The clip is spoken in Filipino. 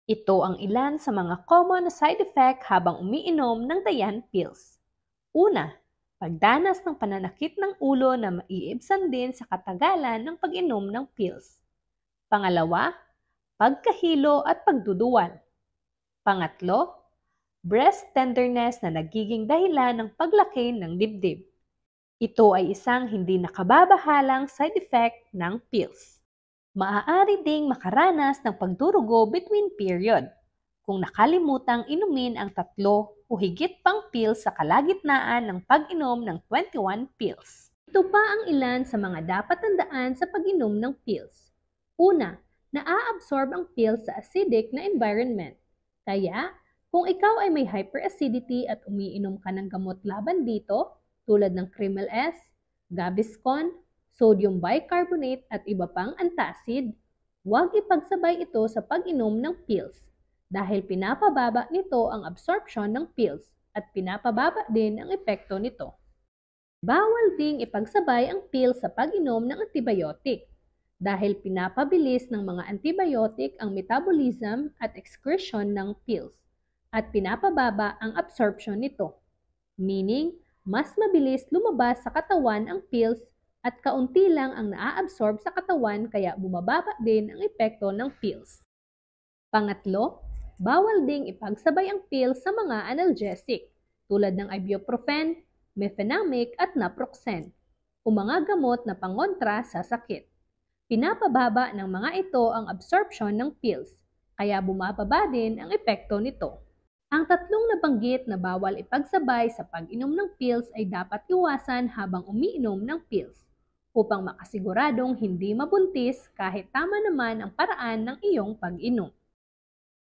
Ito ang ilan sa mga common na side effect habang umiinom ng Dayan pills. Una, pagdanas ng pananakit ng ulo na maiibsan din sa katagalan ng pag-inom ng pills. Pangalawa, pagkahilo at pagduduwal. Pangatlo, breast tenderness na nagiging dahilan ng paglaki ng dibdib. Ito ay isang hindi nakababahalang side effect ng pills. Maaari ding makaranas ng pagdurugo between period kung nakalimutang inumin ang 3 o higit pang pills sa kalagitnaan ng pag-inom ng 21 pills. Ito pa ang ilan sa mga dapat tandaan sa pag-inom ng pills. Una, naa-absorb ang pills sa acidic na environment. Kaya, kung ikaw ay may hyperacidity at umiinom ka ng gamot laban dito, tulad ng Crimel S, Gaviscon, sodium bicarbonate at iba pang antacid, huwag ipagsabay ito sa pag-inom ng pills dahil pinapababa nito ang absorption ng pills at pinapababa din ang epekto nito. Bawal ding ipagsabay ang pills sa pag-inom ng antibiotic dahil pinapabilis ng mga antibiotic ang metabolism at excretion ng pills at pinapababa ang absorption nito. Meaning, mas mabilis lumabas sa katawan ang pills at kaunti lang ang naa-absorb sa katawan kaya bumababa din ang epekto ng pills. Pangatlo, bawal ding ipagsabay ang pills sa mga analgesic tulad ng ibuprofen, mefenamic at naproxen o mga gamot na pangontra sa sakit. Pinapababa ng mga ito ang absorption ng pills kaya bumababa din ang epekto nito. Ang tatlong nabanggit na bawal ipagsabay sa pag-inom ng pills ay dapat iwasan habang umiinom ng pills upang makasiguradong hindi mabuntis kahit tama naman ang paraan ng iyong pag-inom.